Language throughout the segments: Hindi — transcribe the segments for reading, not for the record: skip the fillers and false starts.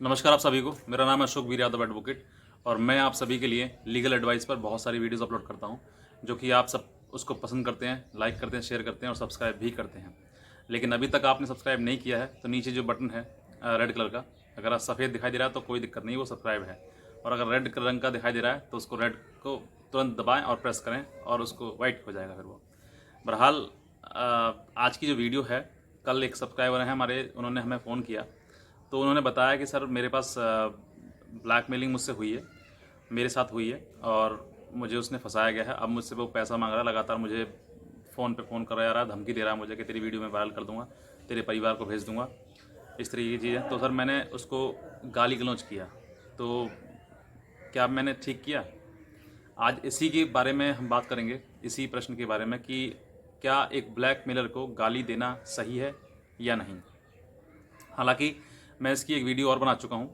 नमस्कार आप सभी को। मेरा नाम है अशोक वीर यादव एडवोकेट और मैं आप सभी के लिए लीगल एडवाइस पर बहुत सारी वीडियोस अपलोड करता हूं, जो कि आप सब उसको पसंद करते हैं, लाइक करते हैं, शेयर करते हैं और सब्सक्राइब भी करते हैं। लेकिन अभी तक आपने सब्सक्राइब नहीं किया है तो नीचे जो बटन है रेड कलर का, अगर सफ़ेद दिखाई दे रहा है तो कोई दिक्कत नहीं, वो सब्सक्राइब है। और अगर रेड रंग का दिखाई दे रहा है तो उसको रेड को तुरंत दबाएँ और प्रेस करें और उसको वाइट हो जाएगा फिर वो। बहरहाल आज की जो वीडियो है, कल एक सब्सक्राइबर हैं हमारे, उन्होंने हमें फ़ोन किया तो उन्होंने बताया कि सर मेरे पास ब्लैकमेलिंग मुझसे हुई है, मेरे साथ हुई है और मुझे उसने फंसाया गया है। अब मुझसे वो पैसा मांग रहा है, लगातार मुझे फ़ोन पे फ़ोन कर रहा है, धमकी दे रहा है मुझे कि तेरी वीडियो मैं वायरल कर दूंगा, तेरे परिवार को भेज दूंगा, इस तरीके की चीज़ें। तो सर मैंने उसको गाली गलौज किया, तो क्या मैंने ठीक किया? आज इसी के बारे में हम बात करेंगे, इसी प्रश्न के बारे में कि क्या एक ब्लैकमेलर को गाली देना सही है या नहीं। हालांकि मैं इसकी एक वीडियो और बना चुका हूं,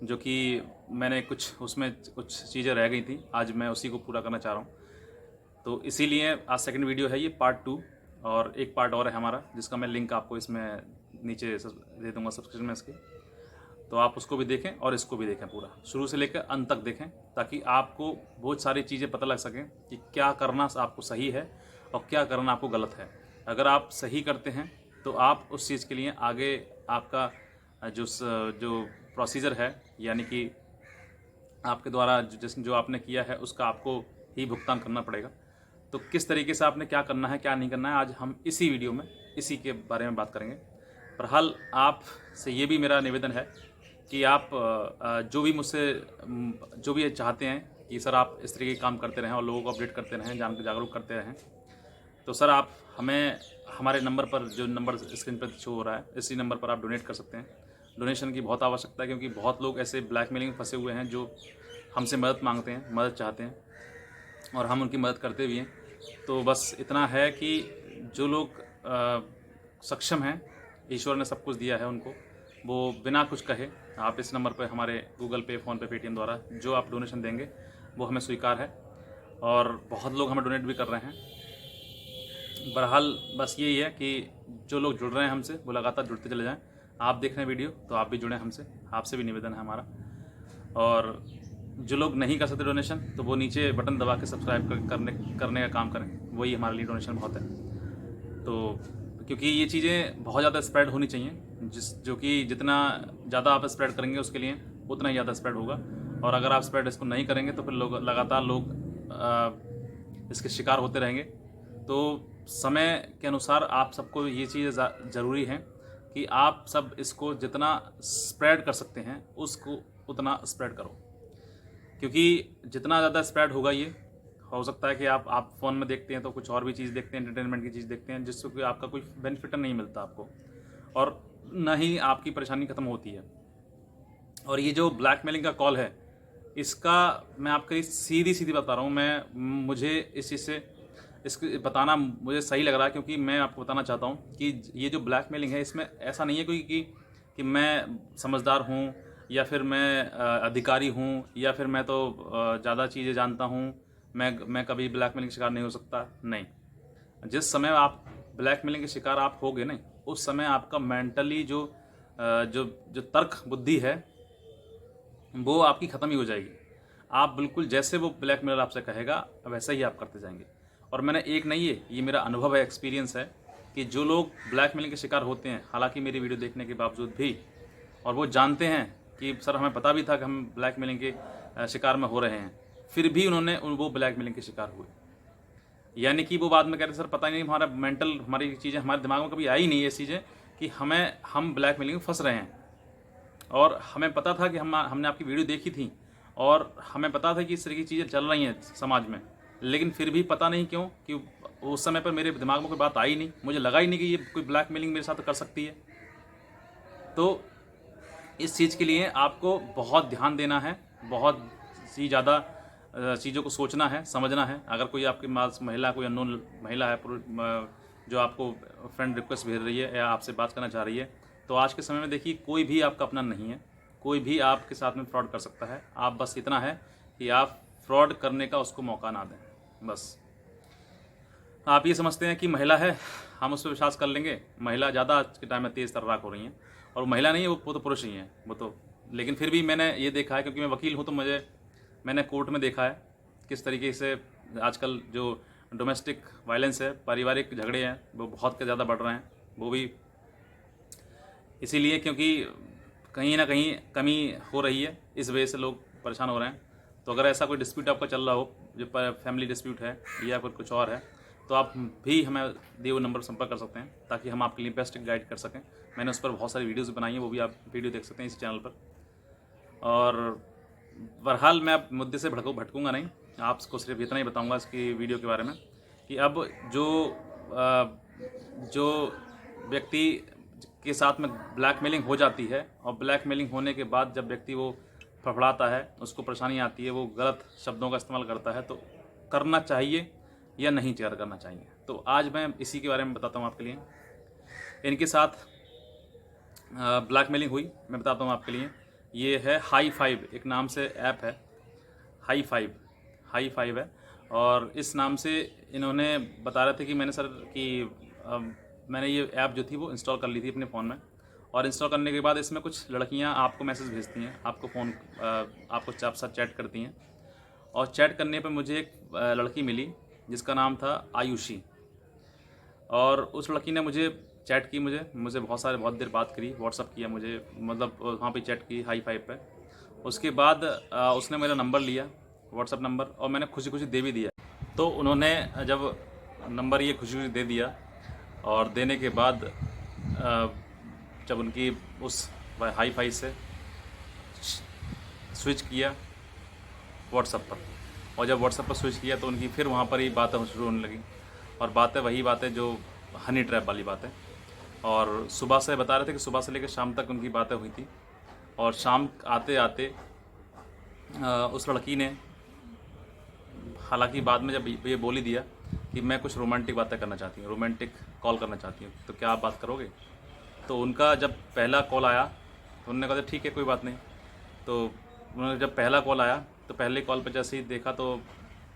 जो कि मैंने उसमें कुछ चीज़ें रह गई थी, आज मैं उसी को पूरा करना चाह रहा हूं। तो इसीलिए आज सेकंड वीडियो है, ये पार्ट 2 और एक पार्ट और है हमारा, जिसका मैं लिंक आपको इसमें नीचे दे दूंगा सब्सक्रिप्शन में इसके। तो आप उसको भी देखें और इसको भी देखें, पूरा शुरू से लेकर अंत तक देखें, ताकि आपको बहुत सारी चीज़ें पता लग सकें कि क्या करना आपको सही है और क्या करना आपको गलत है। अगर आप सही करते हैं तो आप उस चीज़ के लिए आगे आपका जो प्रोसीजर है, यानी कि आपके द्वारा जो आपने किया है उसका आपको ही भुगतान करना पड़ेगा। तो किस तरीके से आपने क्या करना है, क्या नहीं करना है, आज हम इसी वीडियो में इसी के बारे में बात करेंगे। बहरहाल आपसे ये भी मेरा निवेदन है कि आप जो भी मुझसे जो भी चाहते हैं कि सर आप इस तरीके के काम करते रहें और लोगों को अपडेट करते रहें, जागरूक करते रहें, तो सर आप हमें हमारे नंबर पर, जो नंबर स्क्रीन पर शो हो रहा है, इसी नंबर पर आप डोनेट कर सकते हैं। डोनेशन की बहुत आवश्यकता है, क्योंकि बहुत लोग ऐसे ब्लैकमेलिंग में फंसे हुए हैं जो हमसे मदद मांगते हैं, मदद चाहते हैं और हम उनकी मदद करते भी हैं। तो बस इतना है कि जो लोग सक्षम हैं, ईश्वर ने सब कुछ दिया है उनको, वो बिना कुछ कहे आप इस नंबर पर हमारे गूगल पे, फ़ोन पे, पेटीएम द्वारा जो आप डोनेशन देंगे वो हमें स्वीकार है। और बहुत लोग हमें डोनेट भी कर रहे हैं। बहरहाल बस यही है कि जो लोग जुड़ रहे हैं हमसे, वो लगातार जुड़ते चले जाएं। आप देख रहे हैं वीडियो तो आप भी जुड़ें हमसे, आपसे भी निवेदन है हमारा। और जो लोग नहीं कर सकते डोनेशन, तो वो नीचे बटन दबा के सब्सक्राइब करने का काम करें, वही हमारे लिए डोनेशन बहुत है। तो क्योंकि ये चीज़ें बहुत ज़्यादा स्प्रेड होनी चाहिए, जो कि जितना ज़्यादा आप स्प्रेड करेंगे उसके लिए उतना ही ज़्यादा स्प्रेड होगा। और अगर आप स्प्रेड इसको नहीं करेंगे तो फिर लगातार लोग इसके शिकार होते रहेंगे। तो समय के अनुसार आप सबको ये चीज़ ज़रूरी है कि आप सब इसको जितना स्प्रेड कर सकते हैं उसको उतना स्प्रेड करो, क्योंकि जितना ज़्यादा स्प्रेड होगा, ये हो सकता है कि आप फ़ोन में देखते हैं तो कुछ और भी चीज़ देखते हैं, एंटरटेनमेंट की चीज़ देखते हैं, जिससे कि आपका कोई बेनिफिट नहीं मिलता आपको और ना ही आपकी परेशानी ख़त्म होती है। और ये जो ब्लैकमेलिंग का कॉल है, इसका मैं आपको सीधी बता रहा हूँ, मुझे इस चीज़ से इसको बताना मुझे सही लग रहा है, क्योंकि मैं आपको बताना चाहता हूँ कि ये जो ब्लैकमेलिंग है, इसमें ऐसा नहीं है कोई कि मैं समझदार हूँ या फिर मैं अधिकारी हूँ या फिर मैं तो ज़्यादा चीज़ें जानता हूँ, मैं कभी ब्लैकमेलिंग का शिकार नहीं हो सकता। नहीं, जिस समय आप ब्लैकमेलिंग के शिकार आप होगे ना, उस समय आपका मेंटली जो तर्क बुद्धि है वो आपकी ख़त्म ही हो जाएगी। आप बिल्कुल जैसे वो ब्लैकमेलर आपसे कहेगा वैसा ही आप करते जाएंगे। और मैंने एक नहीं है, ये मेरा अनुभव है, एक्सपीरियंस है कि जो लोग ब्लैकमेलिंग के शिकार होते हैं, हालांकि मेरी वीडियो देखने के बावजूद भी, और वो जानते हैं कि सर हमें पता भी था कि हम ब्लैकमेलिंग के शिकार में हो रहे हैं, फिर भी वो ब्लैकमेलिंग के शिकार हुए। यानी कि वो बाद में कहते सर पता ही नहीं, हमारा मेंटल, हमारी चीज़ें हमारे दिमाग में कभी आई नहीं ये चीज़ें कि हम ब्लैकमेलिंग में फंस रहे हैं। और हमें पता था कि हमने आपकी वीडियो देखी थी और हमें पता था कि इस तरह की चीज़ें चल रही हैं समाज में, लेकिन फिर भी पता नहीं क्यों कि उस समय पर मेरे दिमाग में कोई बात आई नहीं, मुझे लगा ही नहीं कि ये कोई ब्लैकमेलिंग मेरे साथ कर सकती है। तो इस चीज़ के लिए आपको बहुत ध्यान देना है, बहुत सी ज़्यादा चीज़ों को सोचना है, समझना है। अगर कोई आपके पास महिला, कोई अननोन महिला है जो आपको फ्रेंड रिक्वेस्ट भेज रही है या आपसे बात करना चाह रही है, तो आज के समय में देखिए कोई भी आपका अपना नहीं है, कोई भी आपके साथ में फ्रॉड कर सकता है। आप बस इतना है कि आप फ्रॉड करने का उसको मौका ना दें। बस आप ये समझते हैं कि महिला है, हम उस पर विश्वास कर लेंगे। महिला ज़्यादा आज के टाइम में तेज़ तर्राक हो रही हैं, और महिला नहीं है, वो तो पुरुष ही हैं। वो तो लेकिन फिर भी मैंने ये देखा है, क्योंकि मैं वकील हूँ, तो मैंने कोर्ट में देखा है किस तरीके से आजकल जो डोमेस्टिक वायलेंस है, पारिवारिक झगड़े हैं, वो बहुत ज़्यादा बढ़ रहे हैं। वो भी इसीलिए क्योंकि कहीं ना कहीं कमी हो रही है, इस वजह से लोग परेशान हो रहे हैं। तो अगर ऐसा कोई डिस्प्यूट आपका चल रहा हो, जो फैमिली डिस्प्यूट है या फिर कुछ और है, तो आप भी हमें दिए हुए नंबर पर संपर्क कर सकते हैं, ताकि हम आपके लिए बेस्ट गाइड कर सकें। मैंने उस पर बहुत सारी वीडियोज़ बनाई हैं, वो भी आप वीडियो देख सकते हैं इस चैनल पर। और बहरहाल मैं अब मुद्दे से भटकूंगा नहीं, आपको सिर्फ इतना ही बताऊंगा इसकी वीडियो के बारे में कि अब जो व्यक्ति के साथ में ब्लैकमेलिंग हो जाती है, और ब्लैकमेलिंग होने के बाद जब व्यक्ति वो फड़फड़ाता है, उसको परेशानी आती है, वो गलत शब्दों का इस्तेमाल करता है, तो करना चाहिए या नहीं करना चाहिए। तो आज मैं इसी के बारे में बताता हूँ आपके लिए। इनके साथ ब्लैकमेलिंग हुई, मैं बताता हूँ आपके लिए। ये है Hi5, एक नाम से ऐप है, Hi5 है। और इस नाम से इन्होंने बता रहे थे कि मैंने ये ऐप जो थी वो इंस्टॉल कर ली थी अपने फ़ोन में, और इंस्टॉल करने के बाद इसमें कुछ लड़कियां आपको मैसेज भेजती हैं, आपको साथ चैट करती हैं। और चैट करने पर मुझे एक लड़की मिली जिसका नाम था आयुषी, और उस लड़की ने मुझे चैट की, मुझे बहुत देर बात करी, व्हाट्सअप किया मुझे, मतलब वहाँ पे चैट की Hi5 पे। उसके बाद उसने मेरा नंबर लिया, व्हाट्सअप नंबर, और मैंने खुशी खुशी दे भी दिया। तो उन्होंने जब नंबर ये खुशी खुशी दे दिया, और देने के बाद जब उनकी उस Hi5 से स्विच किया व्हाट्सअप पर, और जब व्हाट्सअप पर स्विच किया तो उनकी फिर वहाँ पर ही बातें शुरू होने लगी, और वही बातें जो हनी ट्रैप वाली बातें। और सुबह से बता रहे थे कि सुबह से लेकर शाम तक उनकी बातें हुई थी, और शाम आते आते उस लड़की ने, हालांकि बाद में जब ये बोल ही दिया कि मैं कुछ रोमांटिक बातें करना चाहती हूँ, रोमांटिक कॉल करना चाहती हूँ, तो क्या आप बात करोगे। तो उनका जब पहला कॉल आया तो उन्होंने कहा ठीक है कोई बात नहीं। तो उन्होंने जब पहला कॉल आया तो पहले कॉल पर जैसे ही देखा तो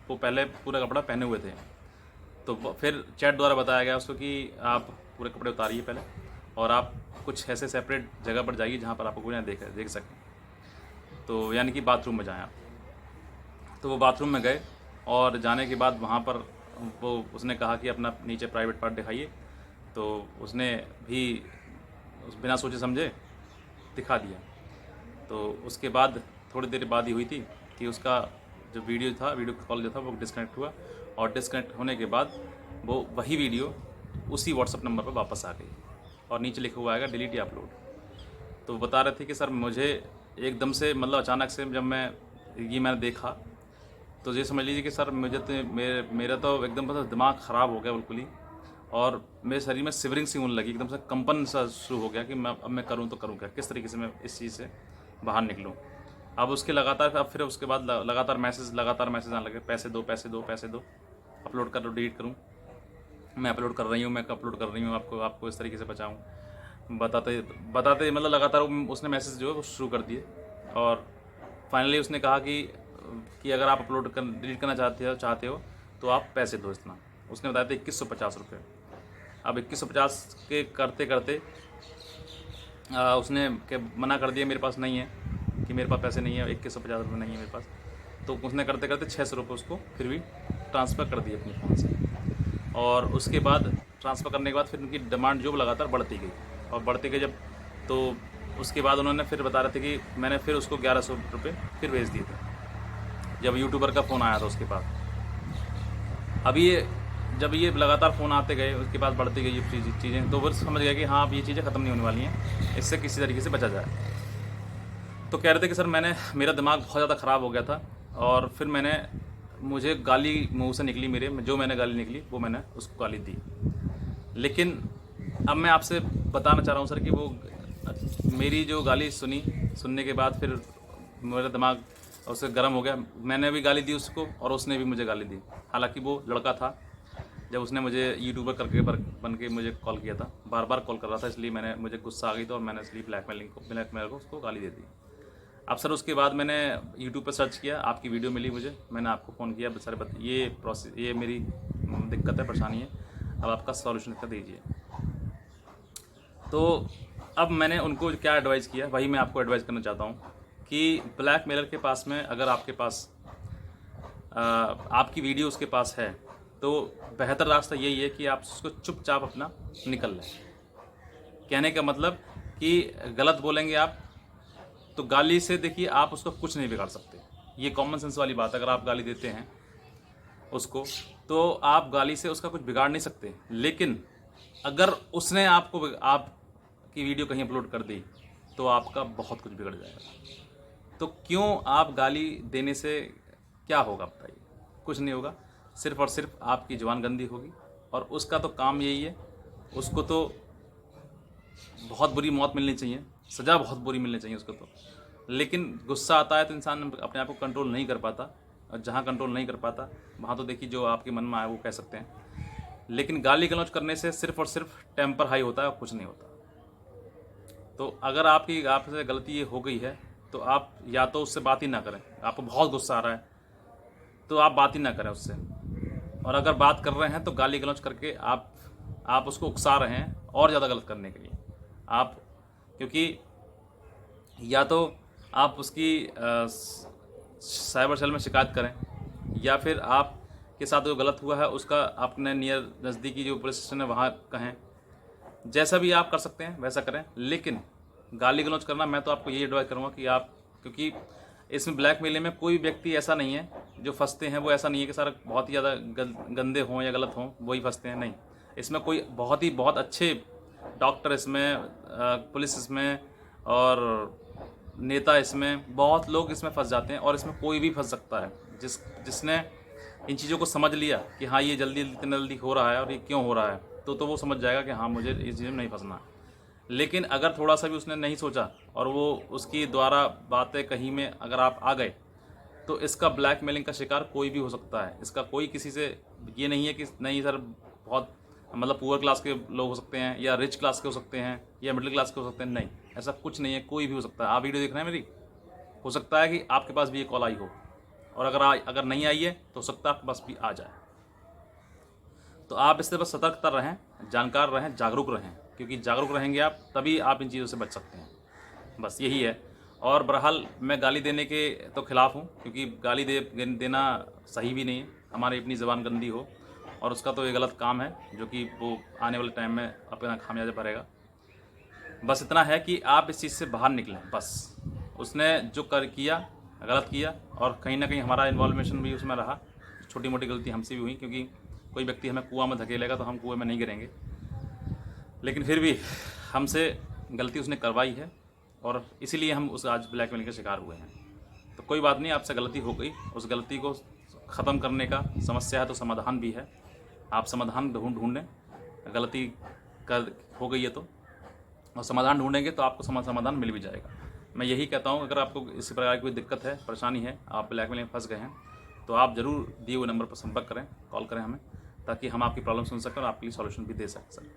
वो पहले पूरा कपड़ा पहने हुए थे। तो फिर चैट द्वारा बताया गया उसको कि आप पूरे कपड़े उतारिए पहले, और आप कुछ ऐसे सेपरेट जगह पर जाइए जहाँ पर आपको कोई ना देख सके, तो यानी कि बाथरूम में जाएँ आप। तो वो बाथरूम में गए, और जाने के बाद वहाँ पर उसने कहा कि अपना नीचे प्राइवेट पार्ट दिखाइए। तो उसने भी बिना सोचे समझे दिखा दिया। तो उसके बाद थोड़ी देर बाद ही हुई थी कि उसका जो वीडियो कॉल जो था वो डिस्कनेक्ट हुआ, और डिस्कनेक्ट होने के बाद वो वही वीडियो उसी व्हाट्सअप नंबर पर वापस आ गई, और नीचे लिखा हुआ आएगा डिलीट या अपलोड। तो बता रहे थे कि सर मुझे एकदम से, मतलब अचानक से जब मैंने देखा, तो ये समझ लीजिए कि सर मुझे तो मेरा तो एकदम बस दिमाग ख़राब हो गया बिल्कुल ही, और मेरे शरीर में सिवरिंग सी होने लगी, एकदम से कंपन सा शुरू हो गया कि अब मैं करूँ तो करूँ क्या, किस तरीके से मैं इस चीज़ से बाहर निकलूँ। अब फिर उसके बाद लगातार मैसेज आने लगे, पैसे दो, अपलोड कर दो, डिलीट करूँ, मैं अपलोड कर रही हूँ, आपको इस तरीके से बचाऊँ, बताते मतलब लगातार उसने मैसेज जो है वो शुरू कर दिए। और फाइनली उसने कहा कि अगर आप डिलीट करना चाहते हो तो आप पैसे दो इतना। उसने बताया था 2150 रुपये। अब 2150 के करते करते उसने मना कर दिया, मेरे पास नहीं है, कि मेरे पास पैसे नहीं है, 2150 रुपये नहीं है मेरे पास। तो उसने करते करते 600 रुपये उसको फिर भी ट्रांसफ़र कर दिए अपने फ़ोन से। और उसके बाद ट्रांसफ़र करने के बाद फिर उनकी डिमांड जो लगातार बढ़ती गई, और बढ़ती गई जब, तो उसके बाद उन्होंने फिर बता रहे थे कि मैंने फिर उसको 1100 रुपये फिर भेज दिए थे, जब यूट्यूबर का फ़ोन आया था उसके बाद। अभी जब ये लगातार फ़ोन आते गए, उसके बाद बढ़ती गई ये चीज़ें, तो फिर समझ गया कि हाँ अब ये चीज़ें ख़त्म नहीं होने वाली हैं, इससे किसी तरीके से बचा जाए। तो कह रहे थे कि सर मेरा दिमाग बहुत ज़्यादा ख़राब हो गया था, और फिर मुझे गाली मुँह से निकली, मैंने गाली निकली वो मैंने उसको गाली दी। लेकिन अब मैं आपसे बताना चाह रहा हूँ सर कि वो मेरी जो गाली सुनने के बाद फिर मेरा दिमाग उससे गर्म हो गया। मैंने भी गाली दी उसको, और उसने भी मुझे गाली दी। हालांकि वो लड़का था, जब उसने मुझे यूट्यूबर करके बन के मुझे कॉल किया था, बार बार कॉल कर रहा था, इसलिए मुझे गुस्सा आ गई था, और मैंने इसलिए ब्लैकमेल को उसको गाली दे दी। अब सर उसके बाद मैंने यूट्यूब पर सर्च किया, आपकी वीडियो मिली मुझे, मैंने आपको फ़ोन किया, सर ये मेरी दिक्कत है, परेशानी है, अब आपका सॉल्यूशन कर दीजिए। तो अब मैंने उनको क्या एडवाइस किया वही मैं आपको एडवाइस करना चाहता हूँ कि ब्लैक मेलर के पास में अगर आपके पास आपकी वीडियो उसके पास है तो बेहतर रास्ता यही है कि आप उसको चुपचाप अपना निकल लें। कहने का मतलब कि गलत बोलेंगे आप तो गाली से देखिए आप उसको कुछ नहीं बिगाड़ सकते। ये कॉमन सेंस वाली बात है। अगर आप गाली देते हैं उसको तो आप गाली से उसका कुछ बिगाड़ नहीं सकते, लेकिन अगर उसने आपको आपकी वीडियो कहीं अपलोड कर दी तो आपका बहुत कुछ बिगड़ जाएगा। तो क्यों आप गाली देने से क्या होगा बताइए? कुछ नहीं होगा, सिर्फ और सिर्फ आपकी जुबान गंदी होगी। और उसका तो काम यही है, उसको तो बहुत बुरी मौत मिलनी चाहिए, सज़ा बहुत बुरी मिलनी चाहिए उसको तो। लेकिन गुस्सा आता है तो इंसान अपने आप को कंट्रोल नहीं कर पाता, और जहाँ कंट्रोल नहीं कर पाता वहाँ तो देखिए जो आपके मन में आए वो कह सकते हैं। लेकिन गाली गलौज करने से सिर्फ और सिर्फ टेम्पर हाई होता है और कुछ नहीं होता। तो अगर आपसे गलती ये हो गई है तो आप या तो उससे बात ही ना करें। आपको बहुत गुस्सा आ रहा है तो आप बात ही ना करें उससे, और अगर बात कर रहे हैं तो गाली गलौज करके आप उसको उकसा रहे हैं और ज़्यादा गलत करने के लिए आप। क्योंकि या तो आप उसकी साइबर सेल में शिकायत करें, या फिर आपके साथ जो गलत हुआ है उसका आपने नज़दीकी जो पुलिस स्टेशन है वहाँ कहें। जैसा भी आप कर सकते हैं वैसा करें, लेकिन गाली गलौज करना मैं तो आपको यही एडवाइस करूँगा कि आप, क्योंकि इसमें ब्लैकमेलिंग में कोई व्यक्ति ऐसा नहीं है जो फंसते हैं, वो ऐसा नहीं है कि सारा बहुत ही ज़्यादा गंदे हों या गलत हों वही फंसते हैं, नहीं। इसमें कोई बहुत अच्छे डॉक्टर इसमें, पुलिस इसमें और नेता इसमें, बहुत लोग इसमें फंस जाते हैं। और इसमें कोई भी फंस सकता है जिसने इन चीज़ों को समझ लिया कि हाँ ये इतना जल्दी हो रहा है और ये क्यों हो रहा है, तो वो समझ जाएगा कि हाँ मुझे इस चीज़ में नहीं फंसना। लेकिन अगर थोड़ा सा भी उसने नहीं सोचा और वो उसकी द्वारा बातें कहीं में अगर आप आ गए तो इसका ब्लैकमेलिंग का शिकार कोई भी हो सकता है। इसका कोई किसी से ये नहीं है कि नहीं सर बहुत मतलब पुअर क्लास के लोग हो सकते हैं या रिच क्लास के हो सकते हैं या मिडिल क्लास के हो सकते हैं, नहीं, ऐसा कुछ नहीं है। कोई भी हो सकता है। आप वीडियो देख रहे हैं मेरी, हो सकता है कि आपके पास भी ये कॉल आई हो, और अगर नहीं आई है तो हो सकता है आपके पास भी आ जाए। तो आप इससे बस सतर्कता रहें, जानकार रहें, जागरूक रहें, क्योंकि जागरूक रहेंगे आप तभी आप इन चीज़ों से बच सकते हैं। बस यही है। और बहरहाल मैं गाली देने के तो खिलाफ़ हूँ, क्योंकि गाली देना सही भी नहीं है। हमारी अपनी ज़बान गंदी हो और उसका तो ये गलत काम है जो कि वो आने वाले टाइम में अपना खामियाजा भरेगा। बस इतना है कि आप इस चीज़ से बाहर निकलें। बस उसने जो किया गलत किया, और कहीं ना कहीं हमारा इन्वॉल्वेशन भी उसमें रहा। छोटी मोटी गलती हमसे भी हुई, क्योंकि कोई व्यक्ति हमें कुआं में धकेलेगा तो हम कुएं में नहीं गिरेंगे, लेकिन फिर भी हमसे गलती उसने करवाई है और इसीलिए हम उस आज ब्लैकमेलिंग के शिकार हुए हैं। तो कोई बात नहीं, आपसे गलती हो गई, उस गलती को ख़त्म करने का समस्या है तो समाधान भी है। आप समाधान ढूंढें, गलती हो गई है तो, और समाधान ढूंढेंगे तो आपको समाधान मिल भी जाएगा। मैं यही कहता हूँ, अगर आपको इसी प्रकार की कोई दिक्कत है, परेशानी है, आप ब्लैकमेलिंग में फंस गए हैं, तो आप ज़रूर दिए हुए नंबर पर संपर्क करें, कॉल करें हमें, ताकि हम आपकी प्रॉब्लम सुन सकें और आपके लिए सॉल्यूशन भी दे सकें।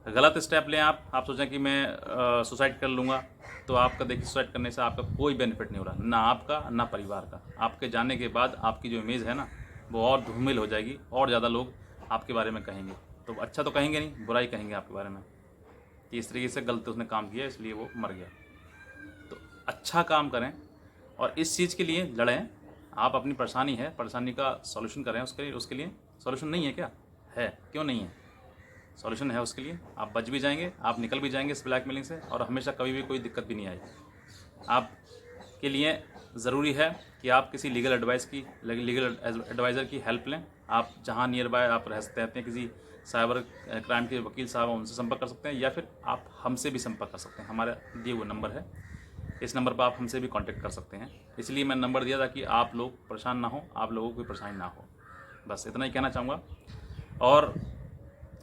गलत स्टेप लें आप सोचें कि मैं सुसाइड कर लूँगा, तो आपका देखिए सुसाइड करने से आपका कोई बेनिफिट नहीं हो रहा, ना आपका ना परिवार का। आपके जाने के बाद आपकी जो इमेज है ना वो और धूमिल हो जाएगी, और ज़्यादा लोग आपके बारे में कहेंगे। तो अच्छा तो कहेंगे नहीं, बुराई कहेंगे आपके बारे में कि इस तरीके से गलत उसने काम किया इसलिए वो मर गया। तो अच्छा काम करें और इस चीज़ के लिए लड़ें। आप अपनी परेशानी है, परेशानी का सॉल्यूशन करें। उसके लिए सॉल्यूशन नहीं है क्या? है, क्यों नहीं है? सॉल्यूशन है उसके लिए। आप बच भी जाएंगे, आप निकल भी जाएंगे इस ब्लैकमेलिंग से, और हमेशा कभी भी कोई दिक्कत भी नहीं आएगी। आपके लिए ज़रूरी है कि आप किसी लीगल एडवाइज़र की हेल्प लें। आप जहाँ नियर बाय आप रहते हैं, किसी साइबर क्राइम के वकील साहब उनसे संपर्क कर सकते हैं, या फिर आप हमसे भी संपर्क कर सकते हैं। हमारा दिए हुआ नंबर है, इस नंबर पर आप हमसे भी कांटेक्ट कर सकते हैं। इसलिए मैं नंबर दिया ताकि आप लोग परेशान ना हो, आप लोगों को कोई परेशानी ना हो। बस इतना ही कहना चाहूँगा। और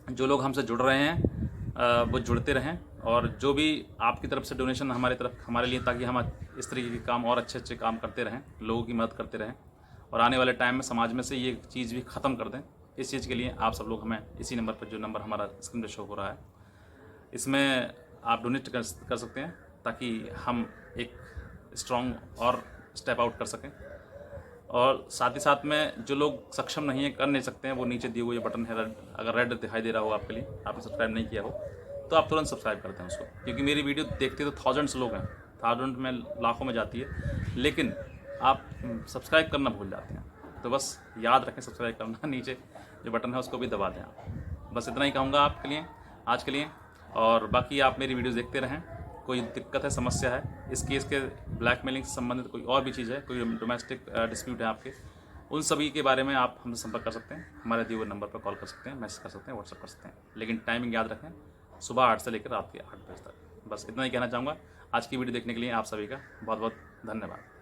जो लोग हमसे जुड़ रहे हैं वो जुड़ते रहें, और जो भी आपकी तरफ से डोनेशन हमारे लिए, ताकि हम इस तरीके के काम और अच्छे काम करते रहें, लोगों की मदद करते रहें, और आने वाले टाइम में समाज में से ये चीज़ भी ख़त्म कर दें। इस चीज़ के लिए आप सब लोग हमें इसी नंबर पर, जो नंबर हमारा स्क्रीन पर शो हो रहा है, इसमें आप डोनेट कर सकते हैं, ताकि हम एक स्ट्रॉन्ग और स्टेप आउट कर सकें। और साथ ही साथ में जो लोग सक्षम नहीं है, कर नहीं सकते हैं, वो नीचे दिए हुए बटन है, अगर रेड दिखाई दे रहा हो आपके लिए, आपने सब्सक्राइब नहीं किया हो, तो आप तुरंत सब्सक्राइब करते हैं उसको, क्योंकि मेरी वीडियो देखते तो थाउजेंड्स लोग हैं, थाउजेंड में लाखों में जाती है, लेकिन आप सब्सक्राइब करना भूल जाते हैं। तो बस याद रखें सब्सक्राइब करना, नीचे जो बटन है उसको भी दबा दें आप। बस इतना ही कहूँगा आपके लिए आज के लिए, और बाकी आप मेरी वीडियोज़ देखते रहें। कोई दिक्कत है, समस्या है इस केस के ब्लैकमेलिंग से संबंधित, कोई और भी चीज़ है, कोई डोमेस्टिक डिस्प्यूट है आपके, उन सभी के बारे में आप हमसे संपर्क कर सकते हैं। हमारे दिए हुए नंबर पर कॉल कर सकते हैं, मैसेज कर सकते हैं, व्हाट्सअप कर सकते हैं। लेकिन टाइमिंग याद रखें, सुबह 8 से लेकर रात के 8 बजे तक। बस इतना ही कहना चाहूँगा। आज की वीडियो देखने के लिए आप सभी का बहुत बहुत धन्यवाद।